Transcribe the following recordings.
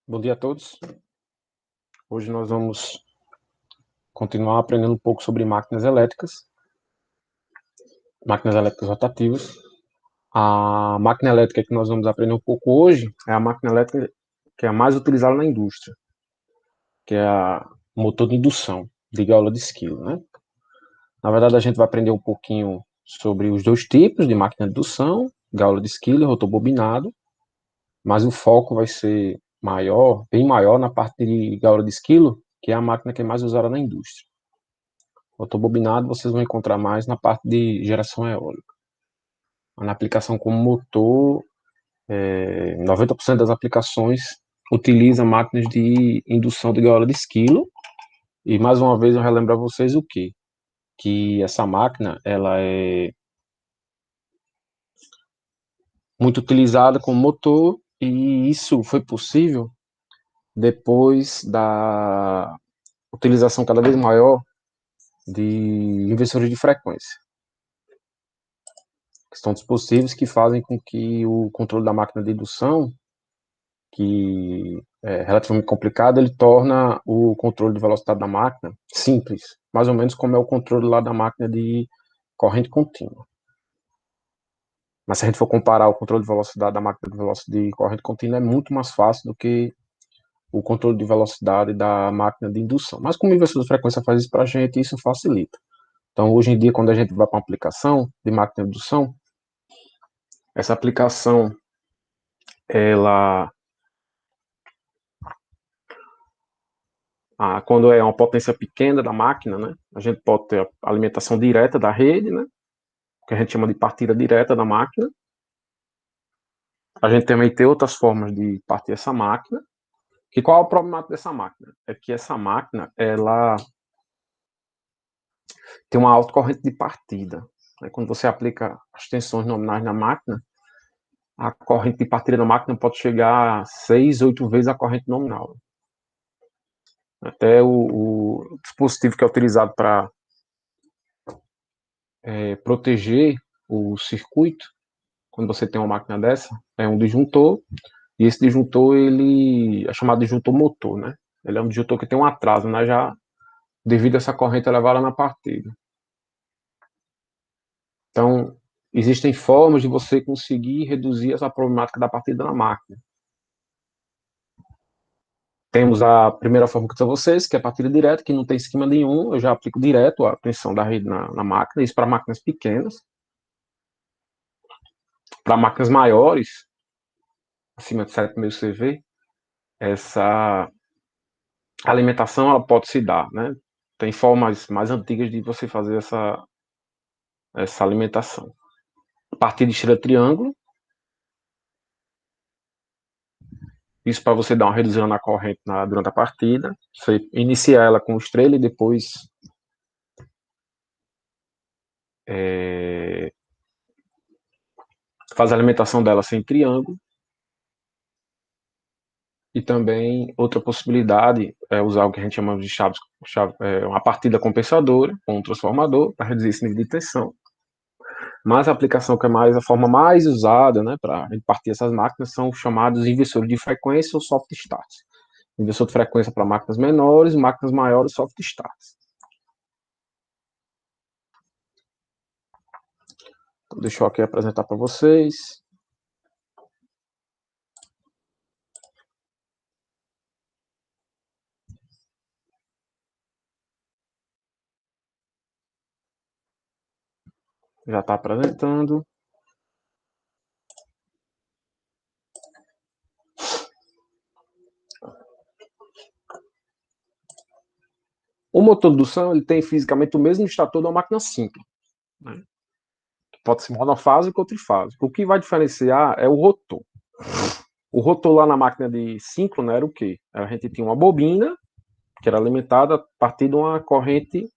Bom dia a todos. Hoje nós vamos continuar aprendendo um pouco sobre máquinas elétricas rotativas. A máquina elétrica que nós vamos aprender um pouco hoje é a máquina elétrica que é a mais utilizada na indústria, que é o motor de indução de gaula de esquilo, né? Na verdade, a gente vai aprender um pouquinho sobre os dois tipos de máquina de indução, gaula de esquilo e rotor bobinado, mas o foco vai ser maior, bem maior na parte de gaula de esquilo, que é a máquina que é mais usada na indústria. Rotor bobinado vocês vão encontrar mais na parte de geração eólica. Na aplicação como motor, 90% das aplicações utiliza máquinas de indução de gaiola de esquilo. E mais uma vez eu relembro a vocês o quê? Que essa máquina ela é muito utilizada como motor, e isso foi possível depois da utilização cada vez maior de inversores de frequência. São dispositivos que fazem com que o controle da máquina de indução, que é relativamente complicado, ele torna o controle de velocidade da máquina simples, mais ou menos como é o controle lá da máquina de corrente contínua. Mas se a gente for comparar o controle de velocidade da máquina de corrente contínua, é muito mais fácil do que o controle de velocidade da máquina de indução. Mas como o inversor de frequência faz isso para a gente, isso facilita. Então, hoje em dia, quando a gente vai para uma aplicação de máquina de indução, essa aplicação, ela quando é uma potência pequena da máquina, né, a gente pode ter a alimentação direta da rede, né, que a gente chama de partida direta da máquina. A gente também tem outras formas de partir essa máquina. E qual é o problema dessa máquina? É que essa máquina, ela tem uma alta corrente de partida. Quando você aplica as tensões nominais na máquina, a corrente de partida da máquina pode chegar a 6, 8 vezes a corrente nominal. Até o dispositivo que é utilizado para proteger o circuito, quando você tem uma máquina dessa, é um disjuntor, e esse disjuntor, ele é chamado de disjuntor motor, né? Ele é um disjuntor que tem um atraso, né? Já devido a essa corrente elevada na partida. Então, existem formas de você conseguir reduzir essa problemática da partida na máquina. Temos a primeira forma que eu disse a vocês, que é a partida direta, que não tem esquema nenhum, eu já aplico direto a tensão da rede na máquina, isso para máquinas pequenas. Para máquinas maiores, acima de 7.000 CV, essa alimentação ela pode se dar, né? Tem formas mais antigas de você fazer essa alimentação. A partir de estrela triângulo, isso para você dar uma redução na corrente durante a partida. Você inicia ela com estrela e depois faz a alimentação dela sem triângulo. E também outra possibilidade é usar o que a gente chama de uma partida compensadora com um transformador para reduzir esse nível de tensão. Mas a aplicação que é mais a forma mais usada, né, para partir essas máquinas são chamados inversores de frequência ou soft starts. Inversor de frequência para máquinas menores, máquinas maiores, soft starts. Então, deixa eu aqui apresentar para vocês. Já está apresentando. O motor de indução ele tem fisicamente o mesmo estator de uma máquina simples, né? Pode ser monofásico ou trifásico. O que vai diferenciar é o rotor. O rotor lá na máquina de síncrono era o quê? A gente tinha uma bobina que era alimentada a partir de uma corrente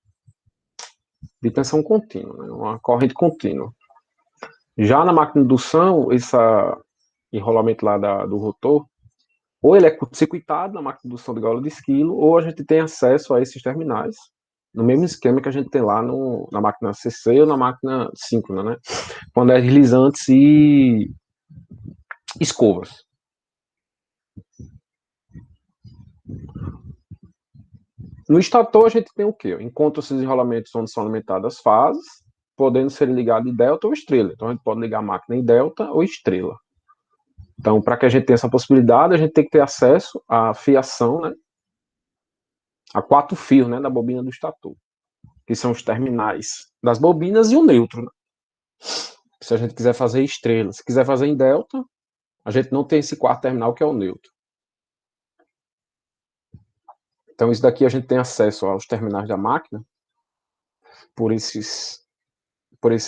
de tensão contínua, né? Uma corrente contínua. Já na máquina de indução, esse enrolamento lá do rotor, ou ele é curto-circuitado na máquina de indução de gaiola de esquilo, ou a gente tem acesso a esses terminais, no mesmo esquema que a gente tem lá na máquina CC ou na máquina síncrona, né? Quando é deslizantes e escovas. No estator, a gente tem o quê? Encontra esses enrolamentos onde são alimentadas as fases, podendo ser ligado em delta ou estrela. Então, a gente pode ligar a máquina em delta ou estrela. Então, para que a gente tenha essa possibilidade, a gente tem que ter acesso à fiação, né, a 4 fios, né, da bobina do estator, que são os terminais das bobinas e o neutro. Né? Se a gente quiser fazer estrela, se quiser fazer em delta, a gente não tem esse quarto terminal que é o neutro. Então, isso daqui a gente tem acesso aos terminais da máquina por esse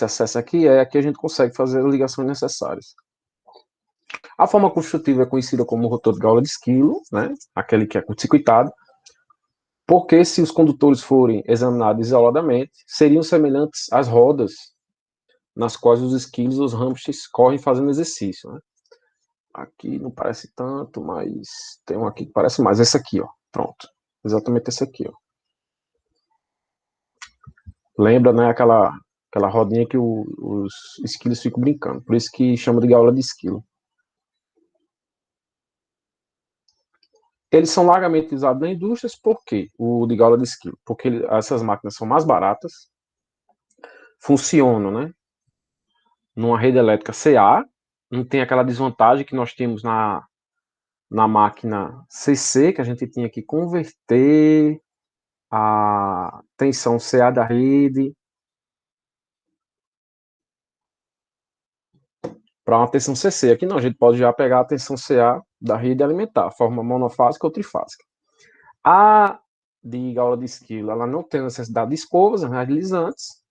acesso aqui, aqui a gente consegue fazer as ligações necessárias. A forma construtiva é conhecida como rotor de gaula de esquilo, né? Aquele que é curto-circuitado, porque se os condutores forem examinados isoladamente, seriam semelhantes às rodas nas quais os esquilos e os hamsters correm fazendo exercício. Né? Aqui não parece tanto, mas tem um aqui que parece mais. Esse aqui, ó. Pronto. Exatamente esse aqui, ó. Lembra, né, aquela rodinha que os esquilos ficam brincando. Por isso que chama de gaula de esquilo. Eles são largamente usados na indústria, por quê? O de gaula de esquilo. Porque essas máquinas são mais baratas, funcionam, né? Numa rede elétrica CA, não tem aquela desvantagem que nós temos na máquina CC, que a gente tinha que converter a tensão CA da rede para uma tensão CC. Aqui não, a gente pode já pegar a tensão CA da rede alimentar, forma monofásica ou trifásica. A de gaula de esquilo, ela não tem necessidade de escovas analissantes.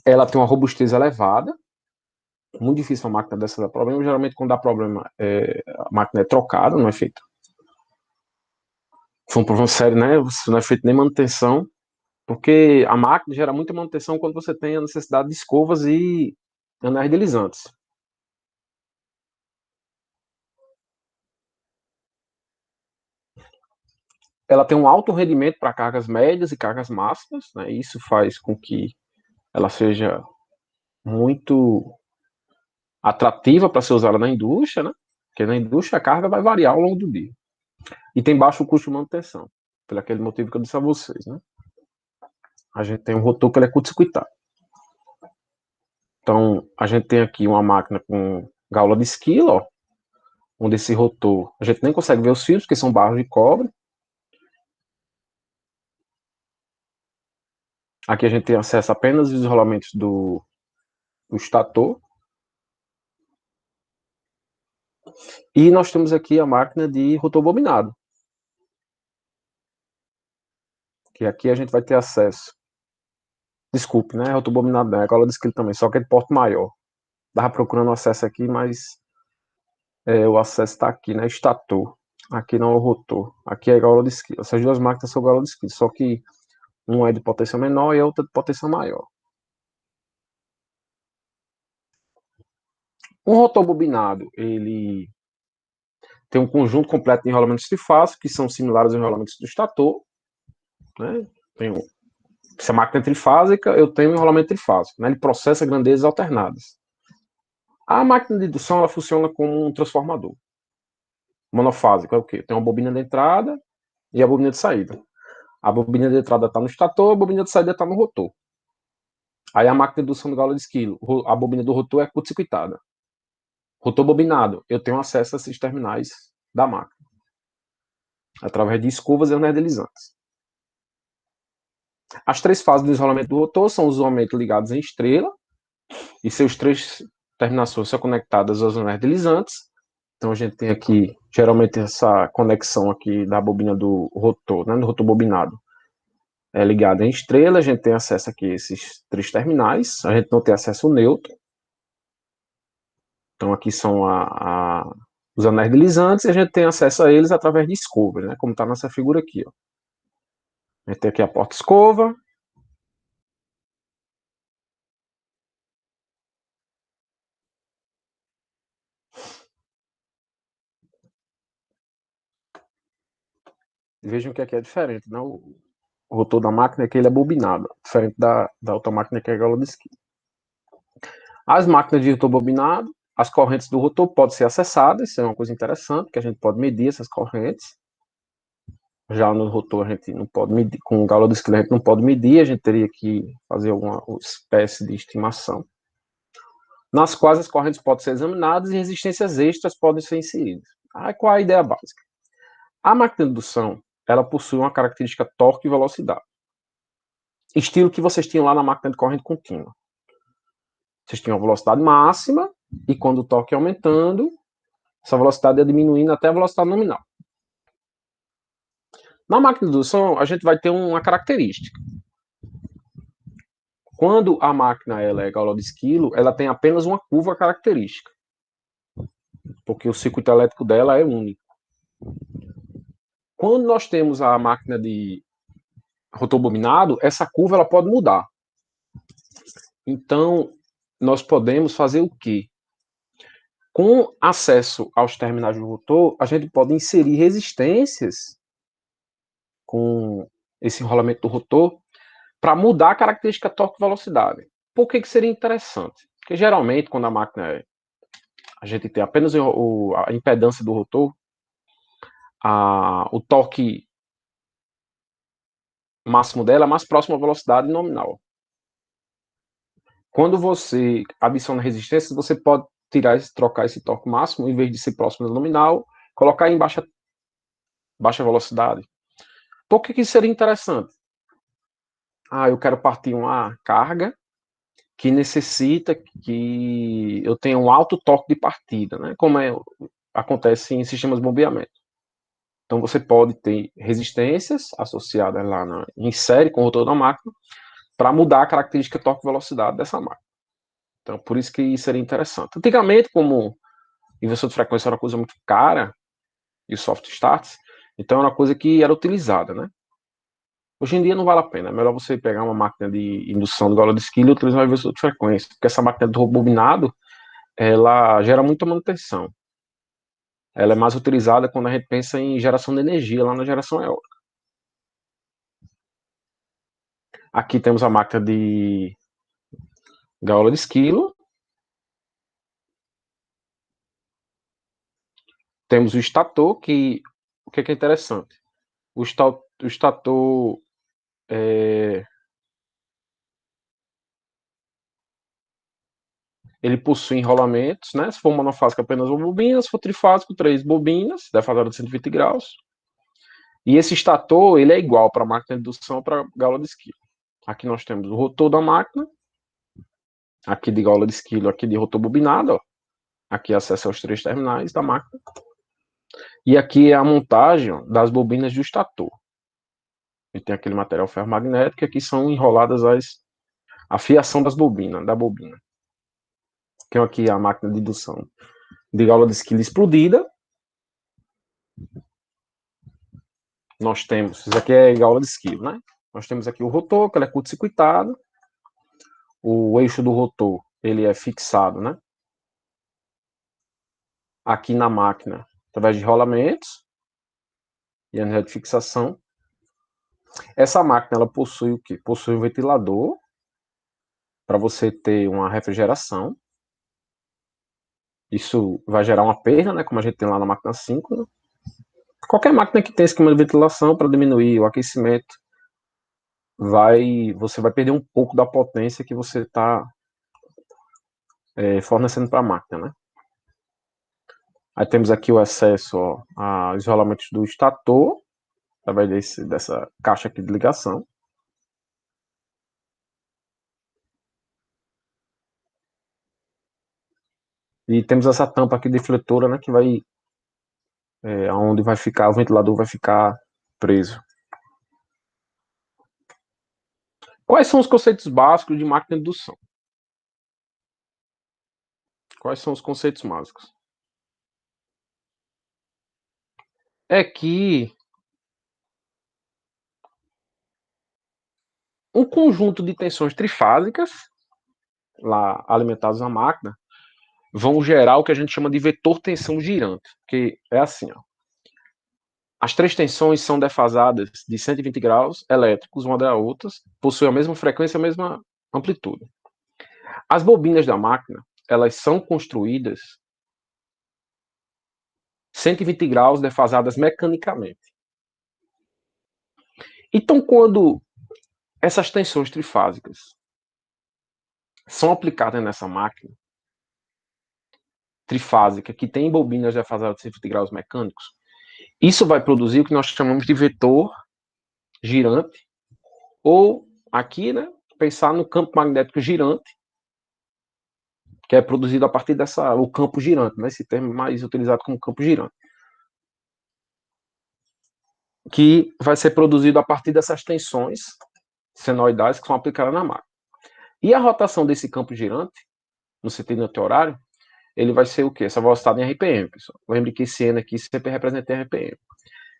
Ela tem uma robustez elevada. Muito difícil uma máquina dessa dar problema. Geralmente, quando dá problema, a máquina é trocada, não é feita. Foi um problema sério, né? Não é feito nem manutenção. Porque a máquina gera muita manutenção quando você tem a necessidade de escovas e anéis deslizantes. Ela tem um alto rendimento para cargas médias e cargas máximas, né? Isso faz com que ela seja muito atrativa para ser usada na indústria, né? Porque na indústria a carga vai variar ao longo do dia. E tem baixo custo de manutenção, por aquele motivo que eu disse a vocês, né? A gente tem um rotor que ele é curto-circuitado. Então, a gente tem aqui uma máquina com gaula de esquilo, ó, onde esse rotor, a gente nem consegue ver os fios, porque são barras de cobre. Aqui a gente tem acesso apenas aos rolamentos do estator. E nós temos aqui a máquina de rotor bobinado. Que aqui a gente vai ter acesso. Desculpe, né? Rotor bobinado não, é gaula de esquilo também, só que é de porte maior. Estava procurando o acesso aqui, mas o acesso está aqui, né? Estator. Aqui não é o rotor. Aqui é gaula de esquilo. Essas duas máquinas são gaula de esquilo, só que uma é de potência menor e a outra de potência maior. Um rotor bobinado, ele tem um conjunto completo de enrolamentos trifásicos, que são similares aos enrolamentos do estator. Né? Se a máquina é trifásica, eu tenho um enrolamento trifásico. Né? Ele processa grandezas alternadas. A máquina de indução ela funciona como um transformador. Monofásico é o quê? Tem uma bobina de entrada e a bobina de saída. A bobina de entrada está no estator, a bobina de saída está no rotor. Aí a máquina de indução de gaula de esquilo, a bobina do rotor é curto-circuitada. Rotor bobinado, eu tenho acesso a esses terminais da máquina, através de escovas e anéis deslizantes. As três fases do isolamento do rotor são usualmente ligados em estrela, e seus três terminações são conectadas aos anéis deslizantes. Então a gente tem aqui, geralmente, essa conexão aqui da bobina do rotor, né, do rotor bobinado, é ligada em estrela. A gente tem acesso aqui a esses três terminais, a gente não tem acesso ao neutro. Então aqui são os anéis deslizantes e a gente tem acesso a eles através de escovas, né, como está nessa figura aqui. Ó. A gente tem aqui a porta-escova. Vejam que aqui é diferente, né? O rotor da máquina é que ele é bobinado, diferente da outra máquina que é a gaula de esquilo. As máquinas de rotor bobinado, as correntes do rotor podem ser acessadas, isso é uma coisa interessante, que a gente pode medir essas correntes. Já no rotor a gente não pode medir, com o galo do esquilo a gente não pode medir, a gente teria que fazer alguma espécie de estimação, nas quais as correntes podem ser examinadas e resistências extras podem ser inseridas. Aí qual é a ideia básica? A máquina de indução, ela possui uma característica torque e velocidade, estilo que vocês tinham lá na máquina de corrente contínua. Vocês tinham a velocidade máxima, e quando o torque ia aumentando, essa velocidade ia diminuindo até a velocidade nominal. Na máquina de indução, a gente vai ter uma característica. Quando a máquina ela é Gauss de esquilo, ela tem apenas uma curva característica, porque o circuito elétrico dela é único. Quando nós temos a máquina de rotor bobinado, essa curva ela pode mudar. Então, nós podemos fazer o quê? Com acesso aos terminais do rotor, a gente pode inserir resistências com esse enrolamento do rotor para mudar a característica torque-velocidade. Por que seria interessante? Porque geralmente, quando a máquina a gente tem apenas a impedância do rotor, o torque máximo dela é mais próximo à velocidade nominal. Quando você adiciona resistências, você pode trocar esse torque máximo, em vez de ser próximo da nominal, colocar em baixa velocidade. Por que isso seria interessante? Eu quero partir uma carga que necessita que eu tenha um alto torque de partida, né? Como acontece em sistemas de bombeamento. Então você pode ter resistências associadas lá em série com o rotor da máquina para mudar a característica torque-velocidade dessa máquina. Então por isso que seria interessante. Antigamente, como inversor de frequência era uma coisa muito cara, e o soft starts, então era uma coisa que era utilizada, né? Hoje em dia não vale a pena, é melhor você pegar uma máquina de indução de Gauss de esquilo e utilizar um inversor de frequência, porque essa máquina de bobinado, ela gera muita manutenção. Ela é mais utilizada quando a gente pensa em geração de energia lá na geração eólica. Aqui temos a máquina de Gauss de esquilo. Temos o estator, o que é interessante? O estator ele possui enrolamentos, né? Se for monofásico, apenas uma bobina, se for trifásico, 3 bobinas, defasada de 120 graus. E esse estator, ele é igual para a máquina de indução para gaula de esquilo. Aqui nós temos o rotor da máquina, aqui de gaula de esquilo, aqui de rotor bobinado, ó. Aqui acesso aos 3 terminais da máquina. E aqui é a montagem, ó, das bobinas do estator. E tem aquele material ferromagnético, e aqui são enroladas a fiação da bobina. Tem aqui a máquina de indução de gaula de esquilo explodida. Nós temos, isso aqui é gaula de esquilo, né? Nós temos aqui o rotor, que ele é curto-circuitado. O eixo do rotor, ele é fixado, né? Aqui na máquina, através de rolamentos e anel de fixação. Essa máquina, ela possui o quê? Possui um ventilador para você ter uma refrigeração. Isso vai gerar uma perda, né? Como a gente tem lá na máquina 5, né? Qualquer máquina que tenha esquema de ventilação para diminuir o aquecimento, você vai perder um pouco da potência que você está fornecendo para a máquina, né? Aí temos aqui o acesso a isolamentos do estator, através dessa caixa aqui de ligação. E temos essa tampa aqui defletora, né, que vai onde vai ficar, o ventilador vai ficar preso. Quais são os conceitos básicos de máquina de indução? Quais são os conceitos básicos? É que um conjunto de tensões trifásicas, lá alimentadas na máquina, vão gerar o que a gente chama de vetor tensão girante, que é assim, ó. As 3 tensões são defasadas de 120 graus elétricos, uma da outra, possuem a mesma frequência, a mesma amplitude. As bobinas da máquina elas são construídas 120 graus defasadas mecanicamente. Então, quando essas tensões trifásicas são aplicadas nessa máquina trifásica, que tem bobinas defasadas de 120 graus mecânicos, isso vai produzir o que nós chamamos de vetor girante, ou aqui, né, pensar no campo magnético girante, que é produzido a partir o campo girante, né, esse termo mais utilizado como campo girante, que vai ser produzido a partir dessas tensões senoidais que são aplicadas na máquina. E a rotação desse campo girante, no sentido anti-horário, ele vai ser o quê? Essa velocidade em RPM, pessoal. Lembre que esse N aqui sempre representa em RPM.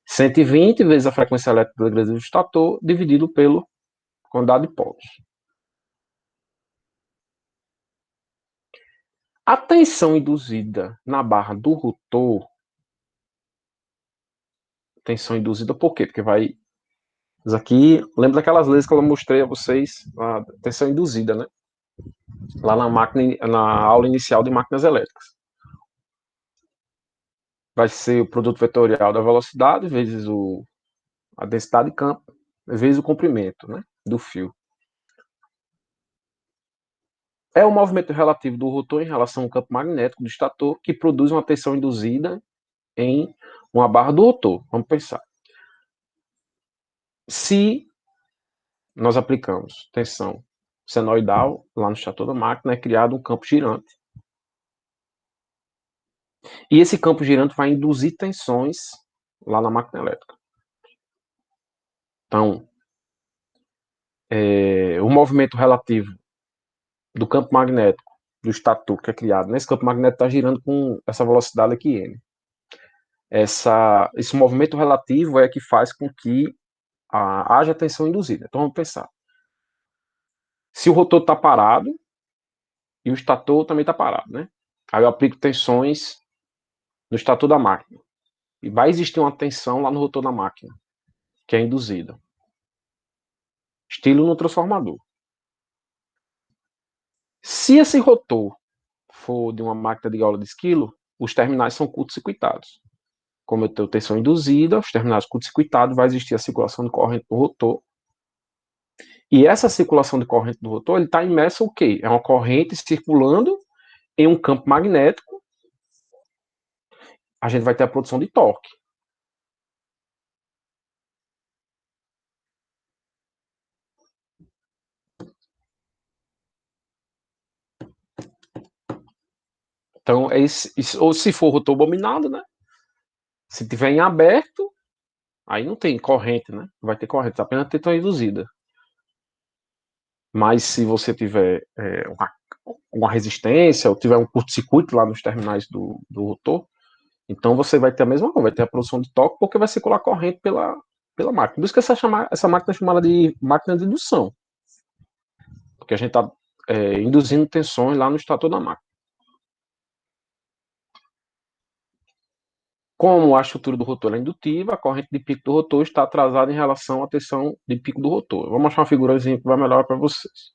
120 vezes a frequência elétrica do estator, dividido pelo quantidade de polos. A tensão induzida na barra do rotor, tensão induzida por quê? Porque vai... Isso aqui, lembra daquelas leis que eu mostrei a vocês, a tensão induzida, né? Lá na aula inicial de máquinas elétricas. Vai ser o produto vetorial da velocidade vezes a densidade de campo, vezes o comprimento, né, do fio. É o movimento relativo do rotor em relação ao campo magnético do estator que produz uma tensão induzida em uma barra do rotor. Vamos pensar. Se nós aplicamos tensão senoidal lá no estator da máquina, é criado um campo girante. E esse campo girante vai induzir tensões lá na máquina elétrica. Então, o movimento relativo do campo magnético do estator que é criado, esse campo magnético está girando com essa velocidade aqui, n. Esse movimento relativo é que faz com que haja tensão induzida. Então vamos pensar. Se o rotor está parado e o estator também está parado, né? Aí eu aplico tensões no estator da máquina. E vai existir uma tensão lá no rotor da máquina, que é induzida. Estilo no transformador. Se esse rotor for de uma máquina de gaula de esquilo, os terminais são curto-circuitados. Como eu tenho tensão induzida, os terminais curto-circuitados, vai existir a circulação de corrente do rotor. E essa circulação de corrente do rotor, ele está imerso o quê? É uma corrente circulando em um campo magnético. A gente vai ter a produção de torque. Então, ou se for rotor bobinado, né? Se tiver em aberto, aí não tem corrente, né? Vai ter corrente, apenas tensão induzida. Mas se você tiver uma resistência, ou tiver um curto-circuito lá nos terminais do rotor, então você vai ter a mesma coisa, vai ter a produção de torque, porque vai circular corrente pela máquina. Por isso que essa máquina é chamada de máquina de indução. Porque a gente está induzindo tensões lá no estator da máquina. Como a estrutura do rotor é indutiva, a corrente de pico do rotor está atrasada em relação à tensão de pico do rotor. Eu vou mostrar uma figurazinha que vai melhorar para vocês.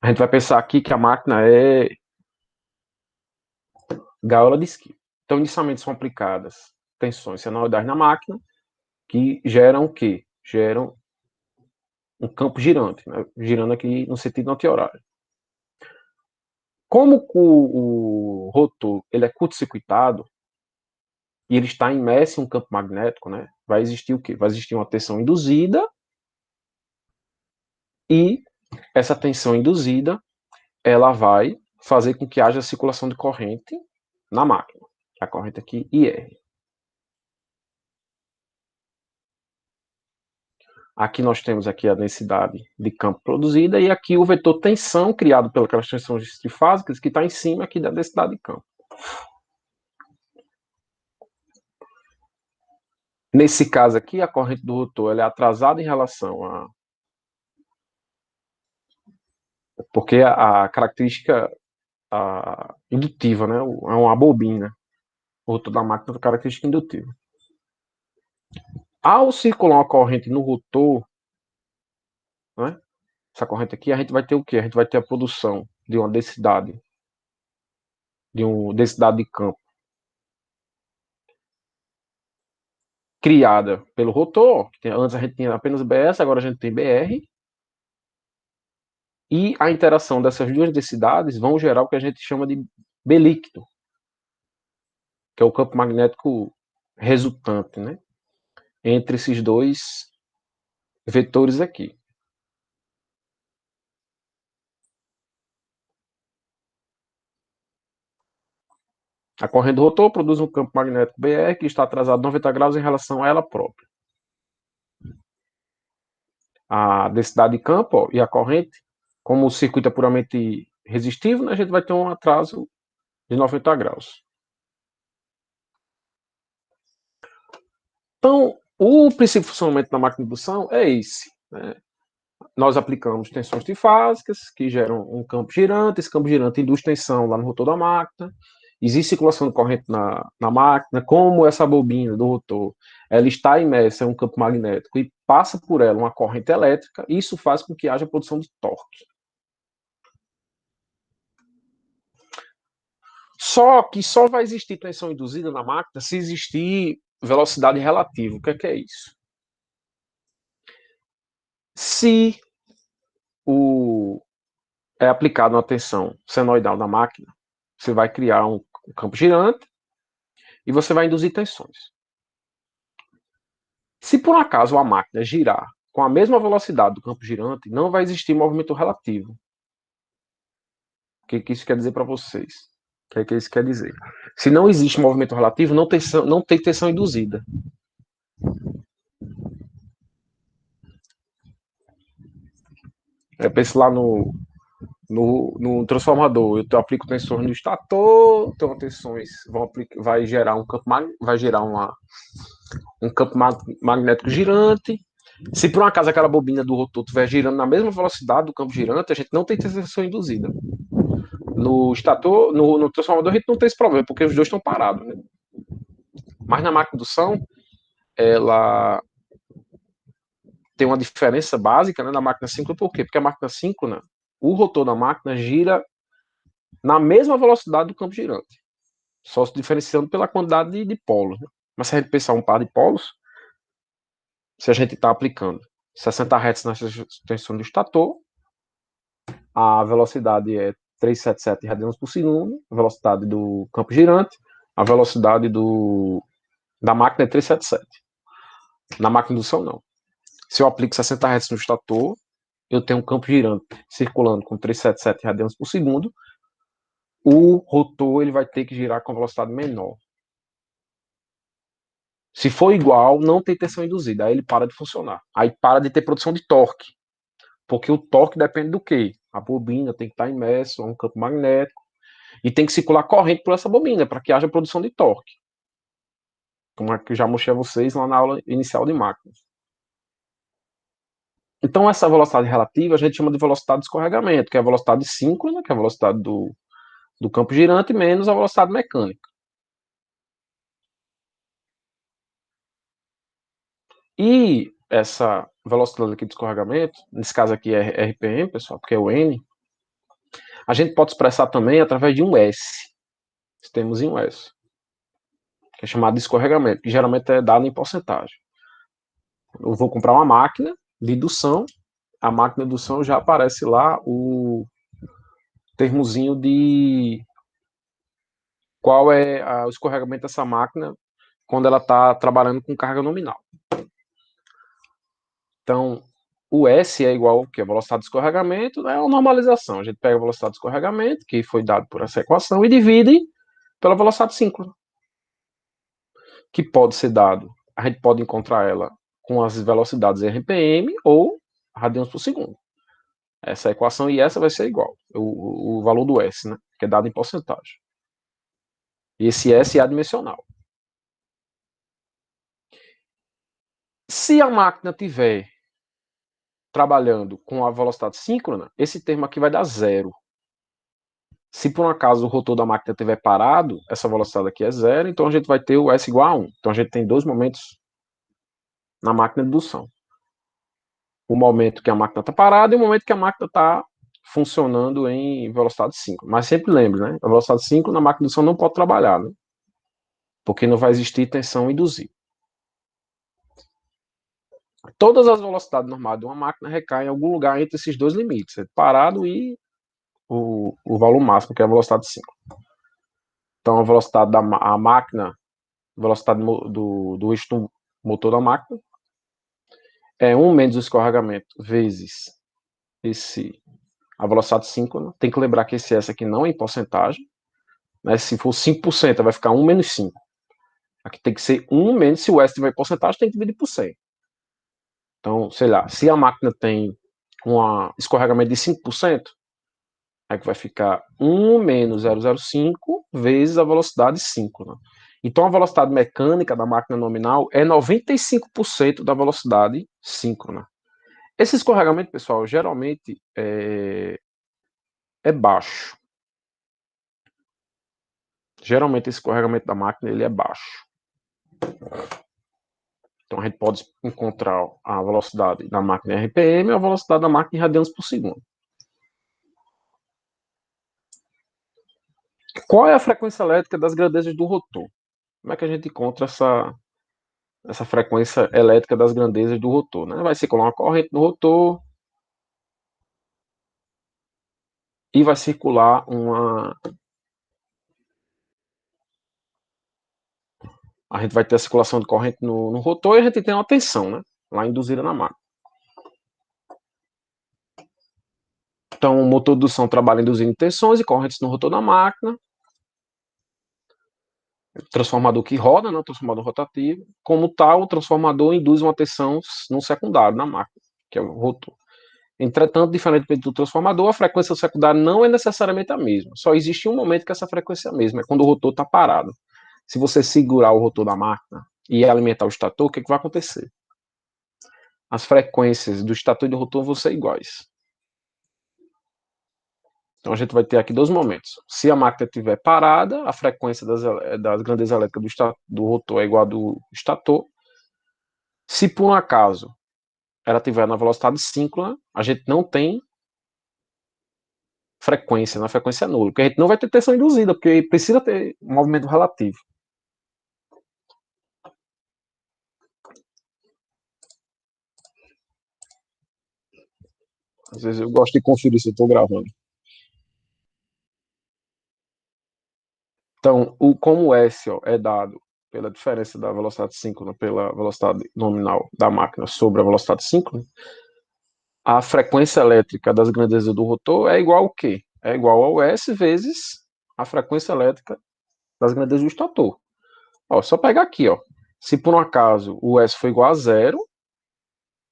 A gente vai pensar aqui que a máquina é gaiola de esqui. Então, inicialmente são aplicadas tensões senoidais na máquina, que geram o quê? Geram um campo girante, né? Girando aqui no sentido anti-horário. Como o rotor ele é curto-circuitado, e ele está imerso em um campo magnético, né? Vai existir o quê? Vai existir uma tensão induzida, e essa tensão induzida, ela vai fazer com que haja circulação de corrente na máquina. A corrente aqui, IR. Aqui nós temos aqui a densidade de campo produzida, e aqui o vetor tensão, criado pelas tensões trifásicas, que está em cima aqui da densidade de campo. Nesse caso aqui, a corrente do rotor ela é atrasada em relação a... Porque a característica indutiva, né? É uma bobina. O rotor da máquina tem característica indutiva. Ao circular uma corrente no rotor, né? Essa corrente aqui, a gente vai ter o quê? A gente vai ter a produção de uma densidade, densidade de campo criada pelo rotor, antes a gente tinha apenas BS, agora a gente tem BR, e a interação dessas duas densidades vão gerar o que a gente chama de B líquido, que é o campo magnético resultante, né, entre esses dois vetores aqui. A corrente do rotor produz um campo magnético BR que está atrasado 90 graus em relação a ela própria. A densidade de campo, ó, e a corrente, como o circuito é puramente resistivo, né, a gente vai ter um atraso de 90 graus. Então, o princípio de funcionamento da máquina de indução é esse, né? Nós aplicamos tensões trifásicas, que geram um campo girante, esse campo girante induz tensão lá no rotor da máquina, existe circulação de corrente na máquina, como essa bobina do rotor, ela está imersa em um campo magnético e passa por ela uma corrente elétrica, isso faz com que haja produção de torque. Só que só vai existir tensão induzida na máquina se existir velocidade relativa. O que é isso? Se é aplicada uma tensão senoidal na máquina, você vai criar um campo girante e você vai induzir tensões. Se por um acaso a máquina girar com a mesma velocidade do campo girante, não vai existir movimento relativo. O que isso quer dizer para vocês? O que isso quer dizer? Se não existe movimento relativo, não tem tensão induzida. Pense lá no transformador, eu aplico tensões no estator, então tensões vai gerar um campo, vai gerar um campo magnético girante. Se por um acaso aquela bobina do rotor estiver girando na mesma velocidade do campo girante, a gente não tem tensão induzida. No estator, no transformador, a gente não tem esse problema, porque os dois estão parados, né? Mas na máquina de indução, ela tem uma diferença básica, né, na máquina síncrona. Por quê? Porque a máquina síncrona, o rotor da máquina gira na mesma velocidade do campo girante, só se diferenciando pela quantidade de polos, né? Mas se a gente pensar um par de polos, se a gente está aplicando 60 Hz na tensão do estator, a velocidade é 377 radianos por segundo, a velocidade do campo girante, a velocidade da máquina é 377. Na máquina de indução, não. Se eu aplico 60 Hz no estator, eu tenho um campo girante circulando com 377 radianos por segundo, o rotor ele vai ter que girar com velocidade menor. Se for igual, não tem tensão induzida, aí ele para de funcionar. Aí para de ter produção de torque. Porque o torque depende do quê? A bobina tem que estar imersa a um campo magnético e tem que circular corrente por essa bobina para que haja produção de torque. Como é que eu já mostrei a vocês lá na aula inicial de máquinas. Então, essa velocidade relativa a gente chama de velocidade de escorregamento, que é a velocidade síncrona, que é a velocidade do campo girante, menos a velocidade mecânica. E essa velocidade aqui de escorregamento, nesse caso aqui é RPM, pessoal, porque é o N, a gente pode expressar também através de um S. Temos um S, que é chamado de escorregamento, que geralmente é dado em porcentagem. Eu vou comprar uma máquina de indução, a máquina de indução já aparece lá o termozinho de qual é o escorregamento dessa máquina quando ela está trabalhando com carga nominal. Então, o S é igual que a velocidade de escorregamento, é uma normalização. A gente pega a velocidade de escorregamento, que foi dado por essa equação, e divide pela velocidade síncrona, que pode ser dado. A gente pode encontrar ela com as velocidades RPM ou radianos por segundo. Essa equação e essa vai ser igual, o valor do S, né, que é dado em porcentagem. E esse S é adimensional. Se a máquina tiver trabalhando com a velocidade síncrona, esse termo aqui vai dar zero. Se por um acaso o rotor da máquina estiver parado, essa velocidade aqui é zero, então a gente vai ter o S igual a 1. Então a gente tem dois momentos na máquina de indução. O momento que a máquina está parada e o momento que a máquina está funcionando em velocidade 5. Mas sempre lembre, né? A velocidade 5 na máquina de indução não pode trabalhar, né? Porque não vai existir tensão induzida. Todas as velocidades normais de uma máquina recaem em algum lugar entre esses dois limites, parado e o valor máximo, que é a velocidade 5. Então, a velocidade da máquina, velocidade do eixo do motor da máquina, é 1 menos o escorregamento vezes a velocidade síncrona. Tem que lembrar que esse S aqui não é em porcentagem. Né? Se for 5%, vai ficar 1 menos 5. Aqui tem que ser 1 menos, se o S tiver em porcentagem, tem que dividir por 100. Então, sei lá, se a máquina tem um escorregamento de 5%, é que vai ficar 1 menos 0,05 vezes a velocidade síncrona. Então, a velocidade mecânica da máquina nominal é 95% da velocidade síncrona. Esse escorregamento, pessoal, geralmente é baixo. Geralmente, esse escorregamento da máquina ele é baixo. Então, a gente pode encontrar a velocidade da máquina em RPM e a velocidade da máquina em radianos por segundo. Qual é a frequência elétrica das grandezas do rotor? Como é que a gente encontra essa frequência elétrica das grandezas do rotor? Né? Vai circular uma corrente no rotor e vai circular uma... A gente vai ter a circulação de corrente no rotor e a gente tem uma tensão, né? Lá induzida na máquina. Então, o motor de indução trabalha induzindo tensões e correntes no rotor da máquina. Transformador que roda, né, o transformador rotativo. Como tal, o transformador induz uma tensão no secundário, na máquina, que é o rotor. Entretanto, diferentemente do transformador, a frequência secundária não é necessariamente a mesma. Só existe um momento que essa frequência é a mesma, é quando o rotor está parado. Se você segurar o rotor da máquina e alimentar o estator, o que vai acontecer? As frequências do estator e do rotor vão ser iguais. Então a gente vai ter aqui dois momentos. Se a máquina estiver parada, a frequência das grandezas elétricas do rotor é igual a do estator. Se por um acaso ela estiver na velocidade síncrona, a gente não tem frequência, na frequência nula, porque a gente não vai ter tensão induzida, porque precisa ter um movimento relativo. Às vezes eu gosto de conferir se eu estou gravando. Então, como o S é dado pela diferença da velocidade síncrona pela velocidade nominal da máquina sobre a velocidade síncrona, a frequência elétrica das grandezas do rotor é igual ao quê? É igual ao S vezes a frequência elétrica das grandezas do estator. Ó, só pegar aqui, ó. Se por um acaso o S for igual a zero,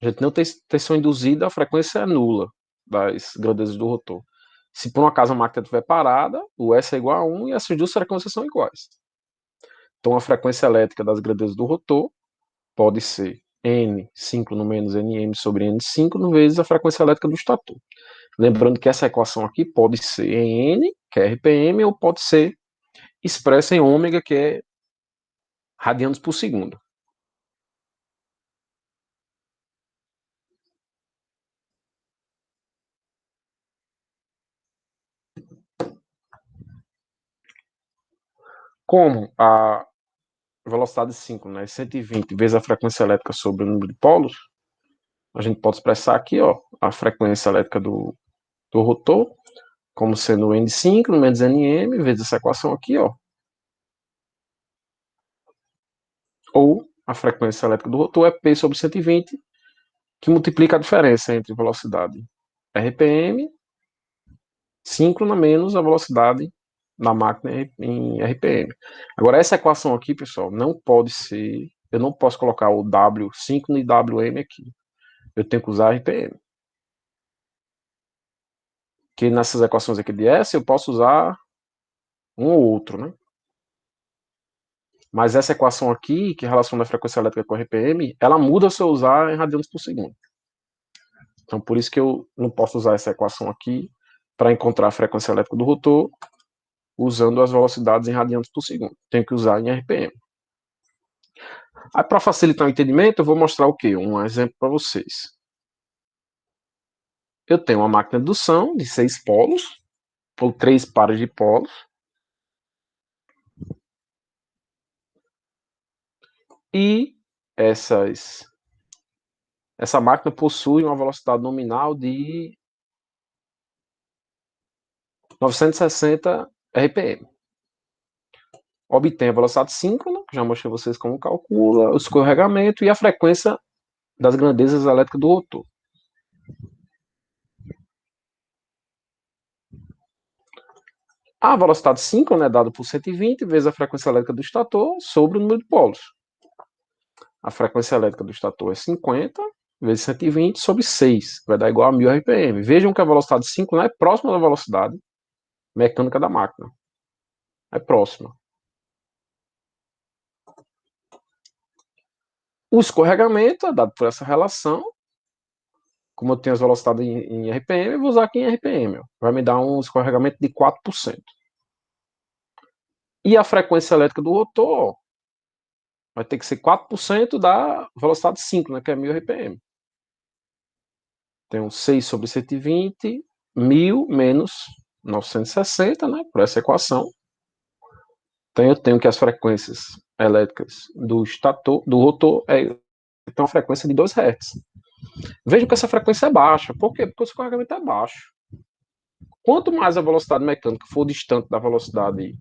a gente não tem tensão induzida, a frequência é nula das grandezas do rotor. Se por um acaso a máquina estiver parada, o S é igual a 1 e essas duas frequências são iguais. Então a frequência elétrica das grandezas do rotor pode ser N síncrono menos Nm sobre N síncrono vezes a frequência elétrica do estator. Lembrando que essa equação aqui pode ser em N, que é RPM, ou pode ser expressa em ômega, que é radianos por segundo. Como a velocidade síncrona é 120 vezes a frequência elétrica sobre o número de polos, a gente pode expressar aqui, ó, a frequência elétrica do rotor como sendo N síncrono menos Nm vezes essa equação aqui, ó. Ou a frequência elétrica do rotor é P sobre 120, que multiplica a diferença entre velocidade RPM síncrona menos a velocidade da máquina em RPM. Agora, essa equação aqui, pessoal, não pode ser... Eu não posso colocar o W síncrono e WM aqui. Eu tenho que usar RPM. Que nessas equações aqui de S, eu posso usar um ou outro, né? Mas essa equação aqui, que relaciona a frequência elétrica com a RPM, ela muda se eu usar em radianos por segundo. Então, por isso que eu não posso usar essa equação aqui para encontrar a frequência elétrica do rotor usando as velocidades em radianos por segundo. Tenho que usar em RPM. Aí, para facilitar o entendimento, eu vou mostrar o quê? Um exemplo para vocês. eu tenho uma máquina de indução de 6 polos, ou 3 pares de polos, e essa máquina possui uma velocidade nominal de 960 RPM. Obtém a velocidade síncrona, já mostrei a vocês como calcula, o escorregamento e a frequência das grandezas elétricas do rotor. A velocidade síncrona é dada por 120 vezes a frequência elétrica do estator sobre o número de polos. A frequência elétrica do estator é 50 vezes 120 sobre 6, vai dar igual a 1000 RPM. Vejam que a velocidade síncrona é próxima da velocidade mecânica da máquina. É próxima. O escorregamento é dado por essa relação. Como eu tenho as velocidades em RPM, eu vou usar aqui em RPM. Vai me dar um escorregamento de 4%. E a frequência elétrica do rotor vai ter que ser 4% da velocidade síncrona, que é 1000 RPM. Então, 6 sobre 120, 1000 menos 960, né, por essa equação. Então, eu tenho que as frequências elétricas do rotor tem uma frequência de 2 Hz. Veja que essa frequência é baixa. Por quê? Porque o escorregamento é baixo. Quanto mais a velocidade mecânica for distante da velocidade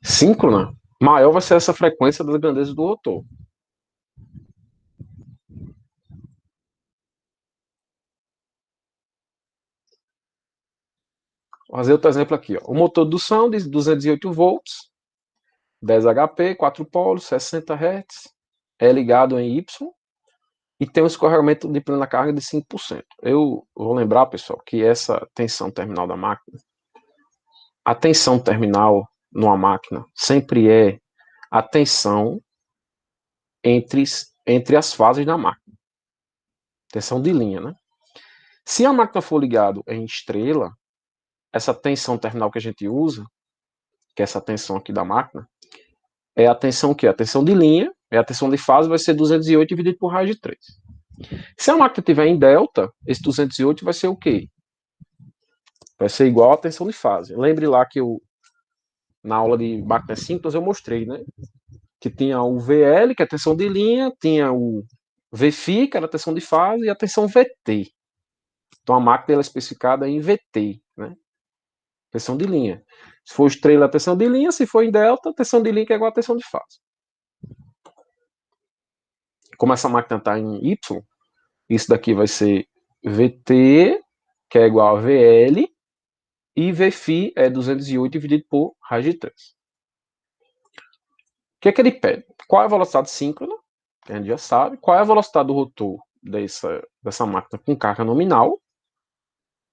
síncrona, maior vai ser essa frequência das grandezas do rotor. Vou fazer outro exemplo aqui. Ó. O motor de indução de 208 volts, 10 HP, 4 polos, 60 Hz, é ligado em Y e tem um escorregamento de plena carga de 5%. Eu vou lembrar, pessoal, que essa tensão terminal da máquina, a tensão terminal numa máquina sempre é a tensão entre as fases da máquina. Tensão de linha, né? Se a máquina for ligada em estrela, essa tensão terminal que a gente usa, que é essa tensão aqui da máquina, é a tensão que? A tensão de linha, é a tensão de fase, vai ser 208 dividido por raiz de 3. Se a máquina estiver em delta, esse 208 vai ser o quê? Vai ser igual à tensão de fase. Lembre lá que na aula de máquinas simples eu mostrei, né? Que tinha o VL, que é a tensão de linha, tinha o VFI, que era a tensão de fase, e a tensão VT. Então a máquina é especificada em VT, né? Tensão de linha. Se for estrela, tensão de linha, se for em delta, tensão de linha que é igual a tensão de fase. Como essa máquina está em Y, isso daqui vai ser VT, que é igual a VL, e VFI é 208 dividido por raiz de 3. O que é que ele pede? Qual é a velocidade síncrona? Que a gente já sabe. Qual é a velocidade do rotor dessa máquina com carga nominal?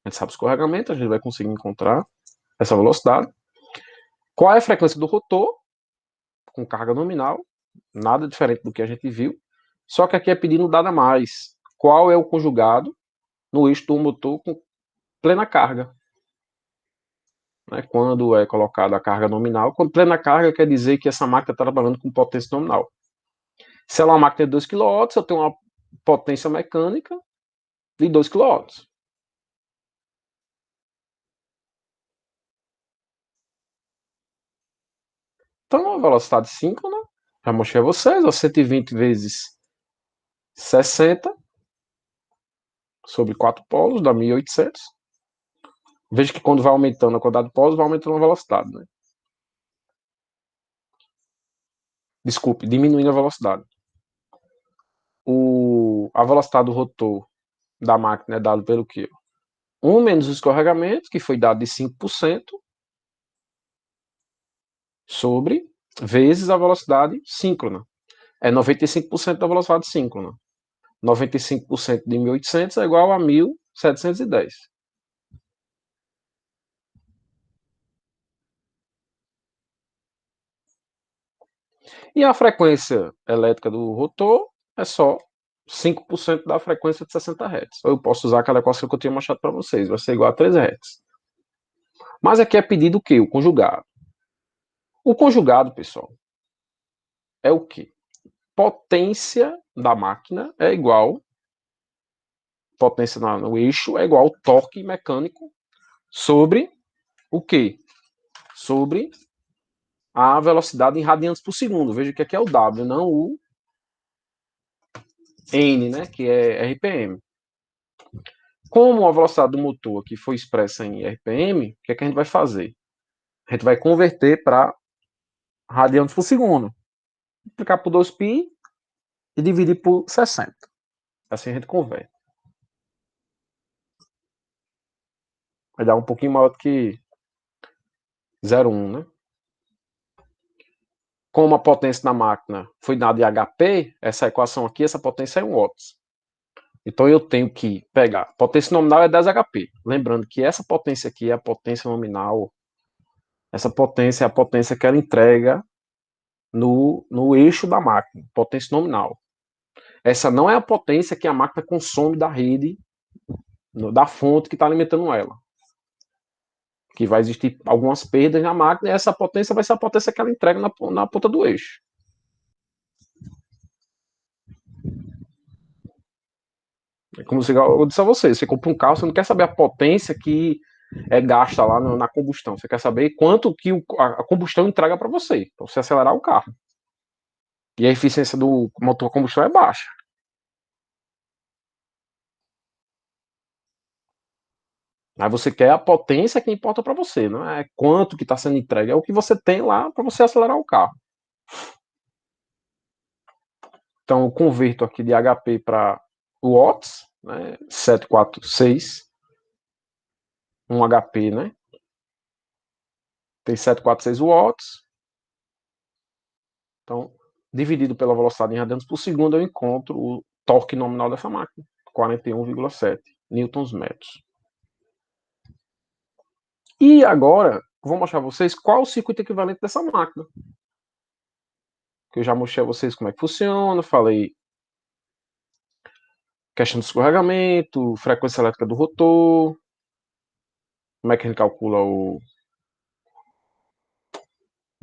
A gente sabe o escorregamento, a gente vai conseguir encontrar essa velocidade. Qual é a frequência do rotor com carga nominal? Nada diferente do que a gente viu. Só que aqui é pedindo nada mais. Qual é o conjugado no eixo do motor com plena carga? Né, quando é colocada a carga nominal. Quando plena carga quer dizer que essa máquina está trabalhando com potência nominal. Se ela é uma máquina de 2 kW, eu tenho uma potência mecânica de 2 kW. Então, a velocidade síncrona, já mostrei a vocês, 120 vezes 60 sobre 4 polos, dá 1800. Veja que quando vai aumentando a quantidade de polos, vai aumentando a velocidade. Né? Desculpe, diminuindo a velocidade. A velocidade do rotor da máquina é dado pelo quê? 1 menos o escorregamento, que foi dado de 5%, sobre vezes a velocidade síncrona. É 95% da velocidade síncrona. 95% de 1800 é igual a 1710. E a frequência elétrica do rotor é só 5% da frequência de 60 Hz. Ou eu posso usar aquela equação que eu tinha mostrado para vocês, vai ser igual a 3 Hz. Mas aqui é pedido o quê? O conjugado. O conjugado, pessoal, é o quê? Potência da máquina é igual potência no eixo é igual ao torque mecânico sobre o quê? Sobre a velocidade em radianes por segundo. Veja que aqui é o W, não o N, né, que é RPM. Como a velocidade do motor aqui foi expressa em RPM, o que é que a gente vai fazer? A gente vai converter para radianes por segundo. Multiplicar por 2π e dividir por 60. Assim a gente converte. Vai dar um pouquinho maior do que 0,1, né? Como a potência na máquina foi dada em HP, essa equação aqui, essa potência é 1 watts. Então eu tenho que pegar. A potência nominal é 10 HP. Lembrando que essa potência aqui é a potência nominal. Essa potência é a potência que ela entrega no eixo da máquina, potência nominal. Essa não é a potência que a máquina consome da rede, da fonte que está alimentando ela. Que vai existir algumas perdas na máquina e essa potência vai ser a potência que ela entrega na ponta do eixo. É como eu disse a você, você compra um carro, você não quer saber a potência que é gasta lá na combustão, você quer saber quanto que a combustão entrega para você acelerar o carro. E a eficiência do motor a combustão é baixa. Aí você quer a potência que importa para você, não é quanto que está sendo entregue, é o que você tem lá para você acelerar o carro. Então eu converto aqui de HP para watts, né, 746, 1 HP, né? Tem 746 watts. Então, dividido pela velocidade em radianes por segundo, eu encontro o torque nominal dessa máquina, 41,7 newtons metros. E agora, vou mostrar a vocês qual o circuito equivalente dessa máquina. Que eu já mostrei a vocês como é que funciona, falei questão de escorregamento, frequência elétrica do rotor, como é que a gente calcula o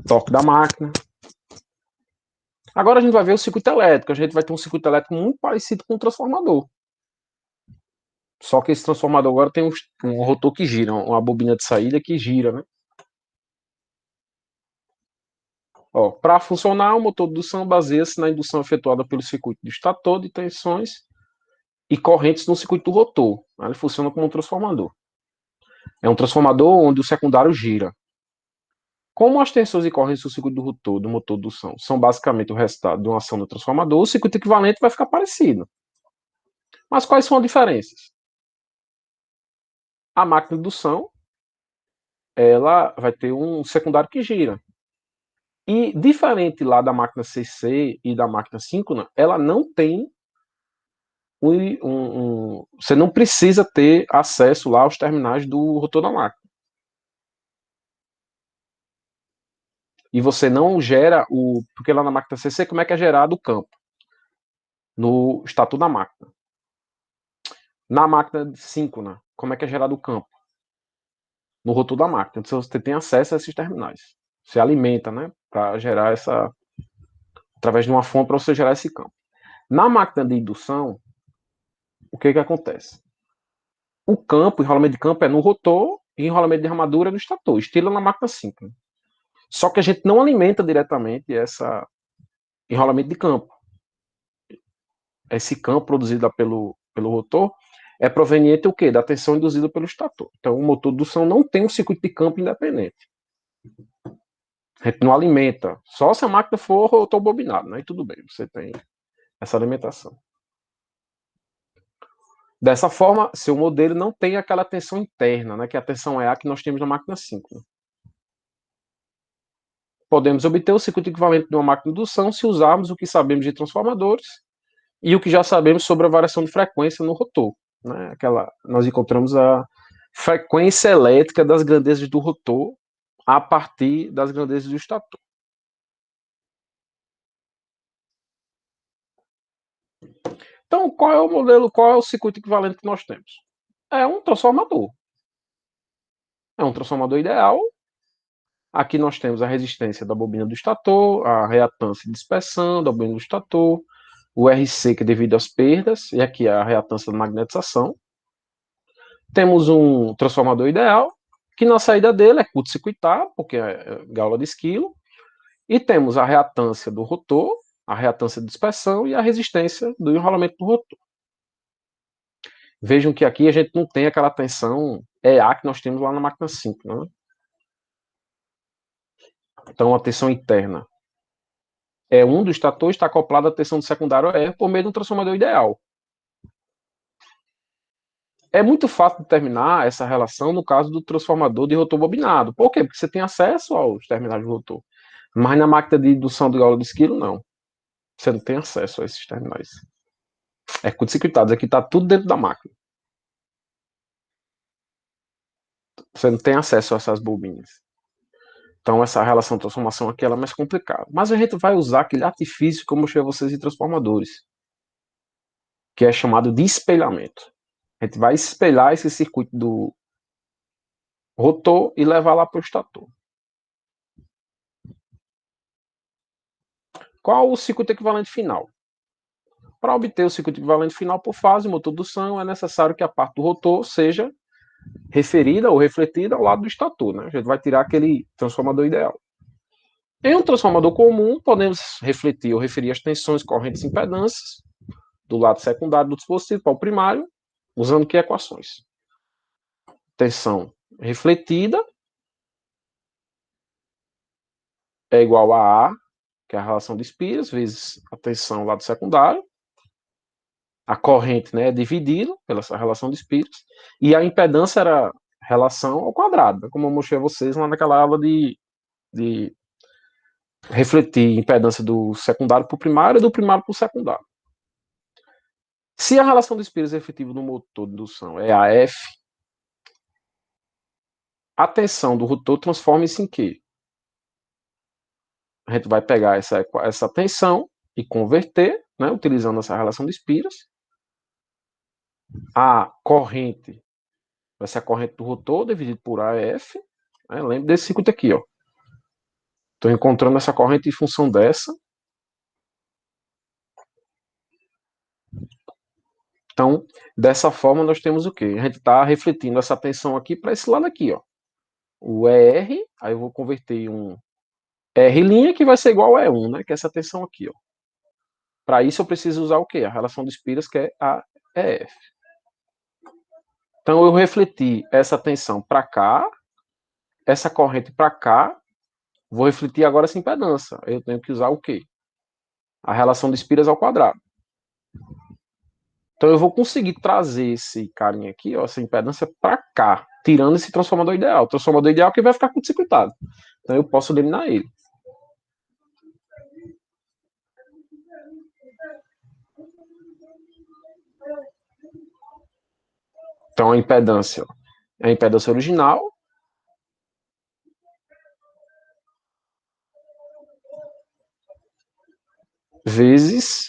torque da máquina. Agora a gente vai ver o circuito elétrico. A gente vai ter um circuito elétrico muito parecido com um transformador. Só que esse transformador agora tem um rotor que gira, uma bobina de saída que gira, né? Para funcionar, o motor de indução baseia-se na indução efetuada pelo circuito de estator de tensões e correntes no circuito do rotor. Ele funciona como um transformador. É um transformador onde o secundário gira. Como as tensões e correntes do circuito do rotor, do motor de indução, são basicamente o resultado de uma ação do transformador, o circuito equivalente vai ficar parecido. Mas quais são as diferenças? A máquina de indução, ela vai ter um secundário que gira. E diferente lá da máquina CC e da máquina síncrona, ela não tem você não precisa ter acesso lá aos terminais do rotor da máquina. E você não gera porque lá na máquina CC, como é que é gerado o campo? No estatuto da máquina. Na máquina síncrona, como é que é gerado o campo? No rotor da máquina. Então você tem acesso a esses terminais. Você alimenta, né? Para gerar através de uma fonte para você gerar esse campo. Na máquina de indução, o que acontece? O campo, enrolamento de campo é no rotor e enrolamento de armadura é no estator, estilo na máquina síncrona. Só que a gente não alimenta diretamente esse enrolamento de campo. Esse campo produzido pelo rotor é proveniente o quê? Da tensão induzida pelo estator. Então, o motor de indução não tem um circuito de campo independente. A gente não alimenta. Só se a máquina for rotor bobinado, né? E tudo bem, você tem essa alimentação. Dessa forma, seu modelo não tem aquela tensão interna, né? Que é a tensão EA que nós temos na máquina síncrona. Podemos obter o circuito equivalente de uma máquina de indução se usarmos o que sabemos de transformadores e o que já sabemos sobre a variação de frequência no rotor. Né? Nós encontramos a frequência elétrica das grandezas do rotor a partir das grandezas do estator. Então, qual é o modelo, qual é o circuito equivalente que nós temos? É um transformador. É um transformador ideal. Aqui nós temos a resistência da bobina do estator, a reatância de dispersão da bobina do estator, o RC, que é devido às perdas, e aqui é a reatância da magnetização. Temos um transformador ideal, que na saída dele é curto-circuitado, porque é gaula de esquilo, e temos a reatância do rotor, a reatância de dispersão e a resistência do enrolamento do rotor. Vejam que aqui a gente não tem aquela tensão EA que nós temos lá na máquina 5, né? Então, a tensão interna E1 do estator está acoplada à tensão do secundário E por meio de um transformador ideal. É muito fácil determinar essa relação no caso do transformador de rotor bobinado. Por quê? Porque você tem acesso aos terminais de rotor. Mas na máquina de indução de gaula de esquilo, não. Você não tem acesso a esses terminais. É curto-circuitado. Aqui está tudo dentro da máquina. Você não tem acesso a essas bobinas. Então, essa relação de transformação aqui ela é mais complicada. Mas a gente vai usar aquele artifício que eu mostrei a vocês em transformadores, que é chamado de espelhamento. A gente vai espelhar esse circuito do rotor e levar lá para o estator. Qual o circuito equivalente final? Para obter o circuito equivalente final por fase, motor indução, é necessário que a parte do rotor seja referida ou refletida ao lado do estator. Né? A gente vai tirar aquele transformador ideal. Em um transformador comum, podemos refletir ou referir as tensões, correntes e impedâncias do lado secundário do dispositivo para o primário, usando que equações? Tensão refletida é igual a A, que é a relação de Spears, vezes a tensão lá do secundário. A corrente, né, é dividida pela relação de Spears. E a impedância era relação ao quadrado, como eu mostrei a vocês lá naquela aula de refletir impedância do secundário para o primário e do primário para o secundário. Se a relação de Spears efetiva no motor de indução é AF, a tensão do rotor transforma-se em quê? A gente vai pegar essa tensão e converter, né, utilizando essa relação de Spears. A corrente vai ser a corrente do rotor dividido por AF. Né, lembra desse circuito aqui, ó. Estou encontrando essa corrente em função dessa. Então, dessa forma, nós temos o quê? A gente está refletindo essa tensão aqui para esse lado aqui, ó. O ER, aí eu vou converter em um R' que vai ser igual a E1, né? Que é essa tensão aqui, ó. Para isso eu preciso usar o quê? A relação de Spears, que é a EF. Então eu refleti essa tensão para cá, essa corrente para cá, vou refletir agora essa impedância. Eu tenho que usar o quê? A relação de Spears ao quadrado. Então eu vou conseguir trazer esse carinha aqui, ó, essa impedância para cá, tirando esse transformador ideal. O transformador ideal que vai ficar curto-circuitado. Então eu posso eliminar ele. Então a impedância é a impedância original vezes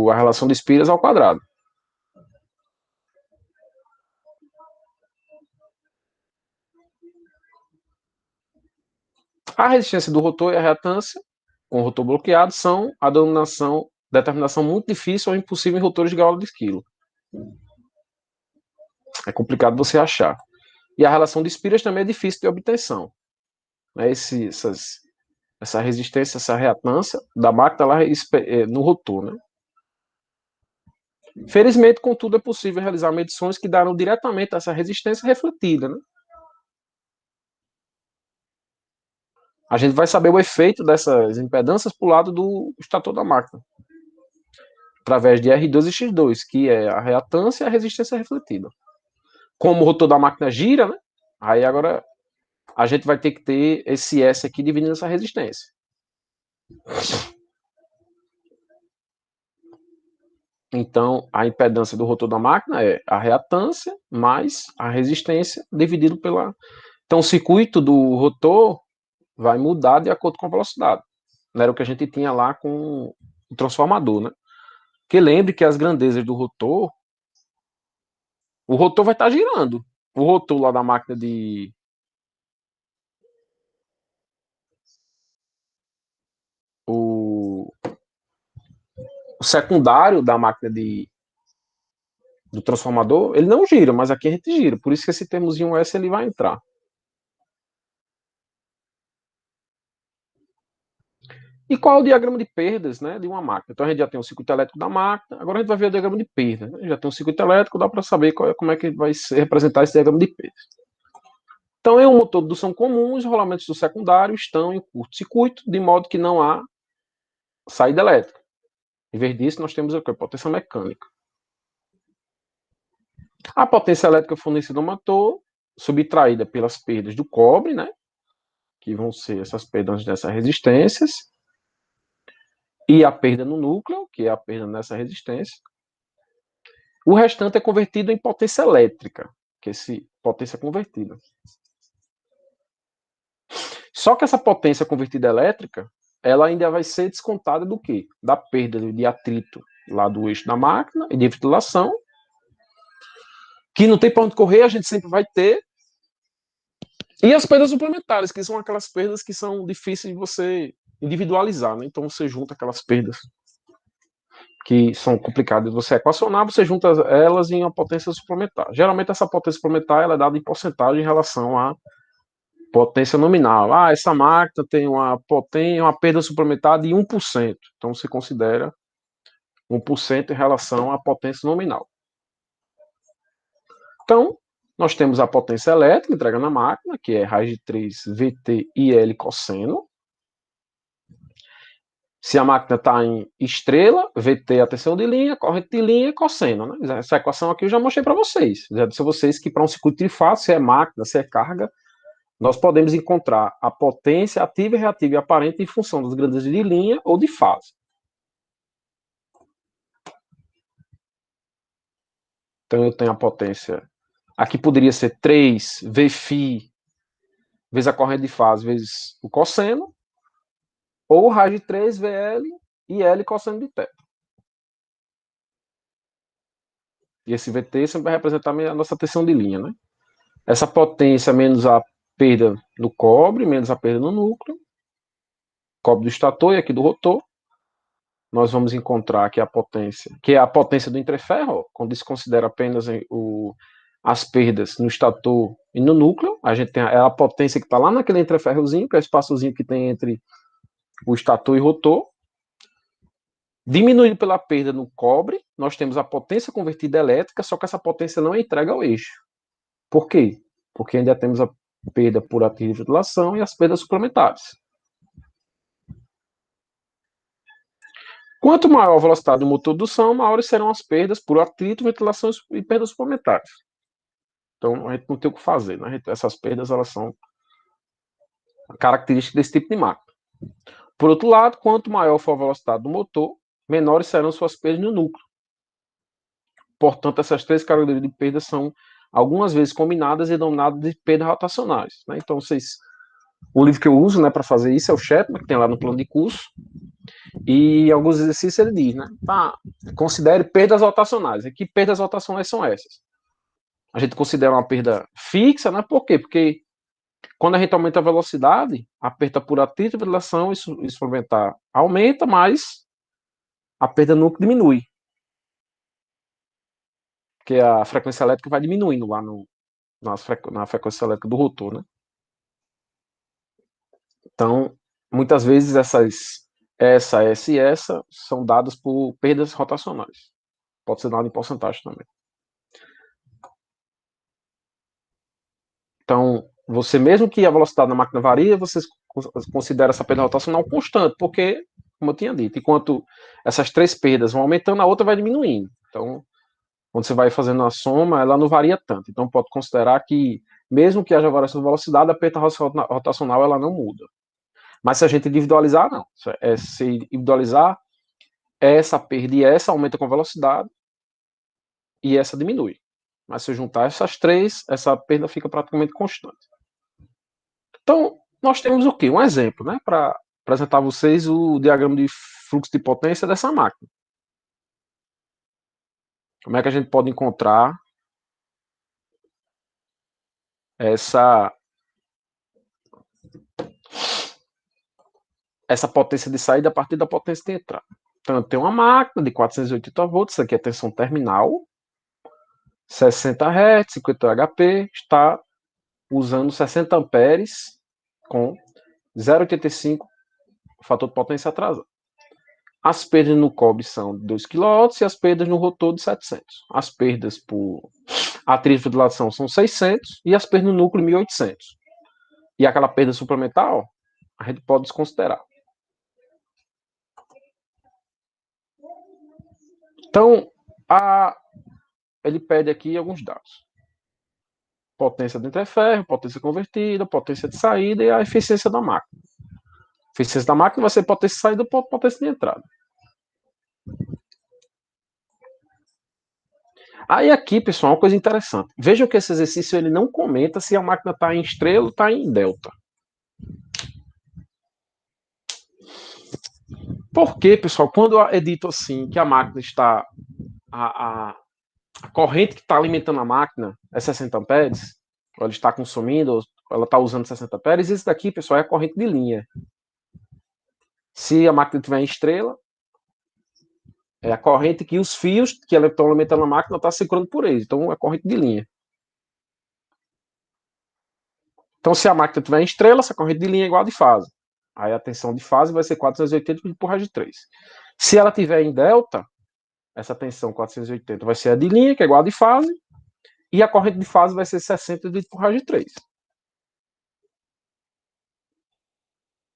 a relação de Spears ao quadrado. A resistência do rotor e a reatância, com o rotor bloqueado, são a determinação muito difícil ou impossível em rotores de gaula de esquilo. É complicado você achar. E a relação de Spears também é difícil de obtenção. Né? Essa resistência, essa reatância da máquina lá no rotor. Né? Felizmente, contudo, é possível realizar medições que darão diretamente essa resistência refletida. Né? A gente vai saber o efeito dessas impedâncias para o lado do estator da máquina, através de R2 e X2, que é a reatância e a resistência refletida. Como o rotor da máquina gira, né? Aí agora a gente vai ter que ter esse S aqui dividindo essa resistência. Então, a impedância do rotor da máquina é a reatância mais a resistência dividido pela... Então, o circuito do rotor vai mudar de acordo com a velocidade. Não era o que a gente tinha lá com o transformador, né? Porque lembre que as grandezas do rotor, o rotor vai estar girando. O rotor lá da máquina de... O o secundário da máquina do transformador, ele não gira, mas aqui a gente gira. Por isso que esse termozinho S ele vai entrar. E qual é o diagrama de perdas, né, de uma máquina? Então a gente já tem o circuito elétrico da máquina, agora a gente vai ver o diagrama de perda. Né? Já tem o circuito elétrico, dá para saber como é que vai se representar esse diagrama de perdas. Então, em um motor de indução comum, os rolamentos do secundário estão em curto-circuito, de modo que não há saída elétrica. Em vez disso, nós temos a potência mecânica. A potência elétrica fornecida ao motor, subtraída pelas perdas do cobre, né, que vão ser essas perdas dessas resistências, e a perda no núcleo, que é a perda nessa resistência. O restante é convertido em potência elétrica, que é esse potência convertida. Só que essa potência convertida elétrica, ela ainda vai ser descontada do quê? Da perda de atrito lá do eixo da máquina e de ventilação, que não tem para onde correr, a gente sempre vai ter. E as perdas suplementares, que são aquelas perdas que são difíceis de você individualizar, né? Então você junta aquelas perdas que são complicadas de você equacionar, você junta elas em uma potência suplementar. Geralmente essa potência suplementar ela é dada em porcentagem em relação à potência nominal. Ah, essa máquina tem uma perda suplementar de 1%. Então você considera 1% em relação à potência nominal. Então, nós temos a potência elétrica entregue na máquina, que é raiz de 3 VT e L cosseno. Se a máquina está em estrela, VT é a tensão de linha, corrente de linha e cosseno. Né? Essa equação aqui eu já mostrei para vocês. Já disse a vocês que para um circuito de fato, se é máquina, se é carga, nós podemos encontrar a potência ativa, reativa e aparente em função das grandezas de linha ou de fase. Então eu tenho a potência, aqui poderia ser 3 Vφ vezes a corrente de fase vezes o cosseno, ou raiz de 3 VL e L cosseno de θ. E esse VT sempre vai representar a nossa tensão de linha, né? Essa potência menos a perda no cobre, menos a perda no núcleo, cobre do estator e aqui do rotor, nós vamos encontrar aqui a potência, que é a potência do entreferro, quando se considera apenas as perdas no estator e no núcleo, a gente tem a potência que está lá naquele entreferrozinho, que é o espaçozinho que tem entre o estator e o rotor. Diminuído pela perda no cobre, nós temos a potência convertida elétrica, só que essa potência não é entregue ao eixo. Por quê? Porque ainda temos a perda por atrito de ventilação e as perdas suplementares. Quanto maior a velocidade do motor de indução, maiores serão as perdas por atrito, ventilação e perdas suplementares. Então, a gente não tem o que fazer. Né? Essas perdas elas são características desse tipo de máquina. Por outro lado, quanto maior for a velocidade do motor, menores serão suas perdas no núcleo. Portanto, essas três categorias de perdas são algumas vezes combinadas e denominadas de perdas rotacionais. Né? Então, o livro que eu uso, né, para fazer isso é o Chapman, que tem lá no plano de curso, e alguns exercícios ele diz, né, considere perdas rotacionais. E que perdas rotacionais são essas? A gente considera uma perda fixa, né? Por quê? Porque quando a gente aumenta a velocidade, a perda por atrito e ventilação, isso suplementar aumenta, mas a perda núcleo diminui. Porque a frequência elétrica vai diminuindo lá na frequência elétrica do rotor, né? Então, muitas vezes essa e essa são dadas por perdas rotacionais. Pode ser dado em porcentagem também. Então, você mesmo que a velocidade da máquina varia, você considera essa perda rotacional constante, porque, como eu tinha dito, enquanto essas três perdas vão aumentando, a outra vai diminuindo. Então, quando você vai fazendo a soma, ela não varia tanto. Então, pode considerar que, mesmo que haja variação de velocidade, a perda rotacional ela não muda. Mas se a gente individualizar, não. Se individualizar, essa perda e essa aumenta com velocidade e essa diminui. Mas se eu juntar essas três, essa perda fica praticamente constante. Então, nós temos o quê? Um exemplo, né? Para apresentar a vocês o diagrama de fluxo de potência dessa máquina. Como é que a gente pode encontrar essa potência de saída a partir da potência de entrada? Então, eu tenho uma máquina de 480 volts, isso aqui é tensão terminal, 60 Hz, 50 HP, está usando 60 amperes com 0,85 fator de potência atrasado. As perdas no cobre são 2 kW e as perdas no rotor de 700. As perdas por atrito de dilatação são 600 e as perdas no núcleo 1.800. E aquela perda suplementar, a gente pode desconsiderar. Então, ele pede aqui alguns dados. Potência do entreferro, potência convertida, potência de saída e a eficiência da máquina. A eficiência da máquina vai ser potência de saída por potência de entrada. Aí aqui, pessoal, uma coisa interessante. Vejam que esse exercício ele não comenta se a máquina está em estrela ou está em delta. Por quê, pessoal? Quando é dito assim que a máquina está... A corrente que está alimentando a máquina é 60 amperes, ou ela está consumindo, ou ela está usando 60 amperes, isso daqui, pessoal, é a corrente de linha. Se a máquina tiver em estrela, é a corrente que os fios que estão alimentando a máquina estão circulando por eles. Então, é a corrente de linha. Então, se a máquina tiver em estrela, essa corrente de linha é igual a de fase. Aí a tensão de fase vai ser 480 por raiz de 3. Se ela tiver em delta, essa tensão 480 vai ser a de linha, que é igual a de fase, e a corrente de fase vai ser 60 por raiz de 3.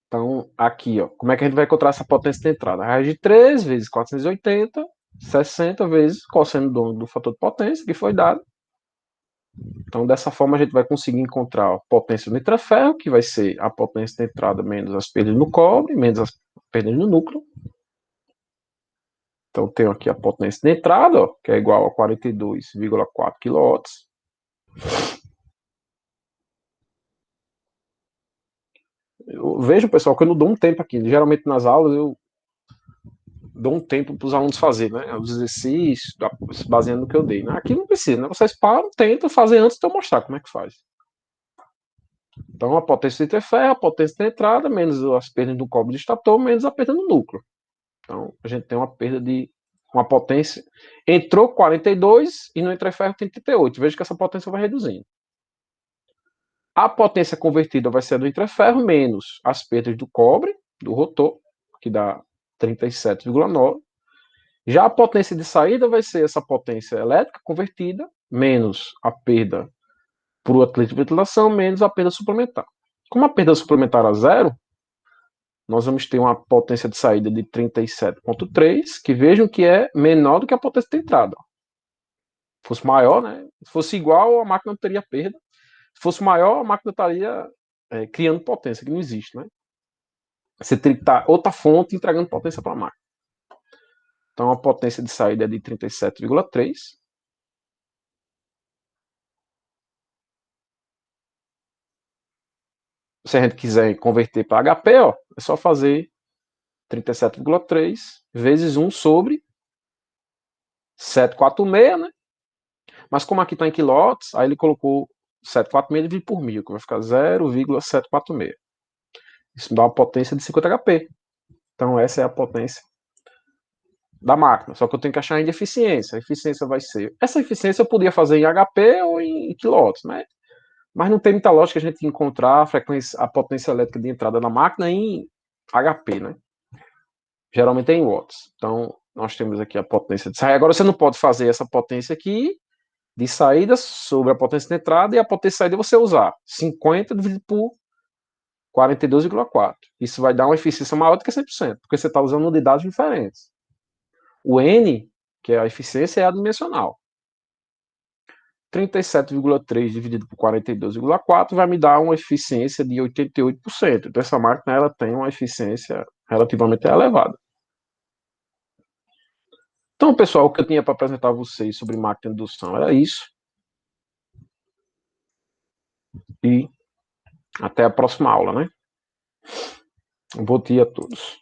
Então, aqui, ó, como é que a gente vai encontrar essa potência de entrada? A raiz de 3 vezes 480, 60 vezes cosseno do fator de potência, que foi dado. Então, dessa forma, a gente vai conseguir encontrar a potência do intraferro, que vai ser a potência de entrada menos as perdas no cobre, menos as perdas no núcleo. Então, tenho aqui a potência de entrada, ó, que é igual a 42,4 kW. Eu vejo, pessoal, que eu não dou um tempo aqui. Geralmente, nas aulas, eu dou um tempo para os alunos fazer, né? Os exercícios, baseando no que eu dei. Né? Aqui não precisa, né? Vocês param, tentam fazer antes de eu mostrar como é que faz. Então, a potência de interferro, a potência de entrada, menos as perdas do cobre de estator, menos a perda no núcleo. Então, a gente tem uma perda de uma potência. Entrou 42 e no interferro tem 38. Veja que essa potência vai reduzindo. A potência convertida vai ser do interferro menos as perdas do cobre, do rotor, que dá 37,9. Já a potência de saída vai ser essa potência elétrica convertida, menos a perda por atrito de ventilação, menos a perda suplementar. Como a perda suplementar é zero, nós vamos ter uma potência de saída de 37,3, que vejam que é menor do que a potência de entrada. Se fosse maior, né? Se fosse igual, a máquina não teria perda. Se fosse maior, a máquina estaria criando potência, que não existe, né? Você teria que estar outra fonte entregando potência para a máquina. Então, a potência de saída é de 37,3. Se a gente quiser converter para HP, ó, é só fazer 37,3 vezes 1 sobre 746, né? Mas como aqui está em quilowatts, aí ele colocou 746 dividido por 1000, que vai ficar 0,746. Isso dá uma potência de 50 HP. Então essa é a potência da máquina. Só que eu tenho que achar ainda eficiência. A eficiência vai ser... Essa eficiência eu podia fazer em HP ou em quilowatts, né? Mas não tem muita lógica a gente encontrar a potência elétrica de entrada da máquina em HP, né? Geralmente é em watts. Então, nós temos aqui a potência de saída. Agora, você não pode fazer essa potência aqui de saída sobre a potência de entrada e a potência de saída você usar 50 dividido por 42,4. Isso vai dar uma eficiência maior do que 100%, porque você está usando unidades diferentes. O N, que é a eficiência, é adimensional. 37,3 dividido por 42,4 vai me dar uma eficiência de 88%. Então, essa máquina ela tem uma eficiência relativamente elevada. Então, pessoal, o que eu tinha para apresentar a vocês sobre máquina de indução era isso. E até a próxima aula, né? Um bom dia a todos.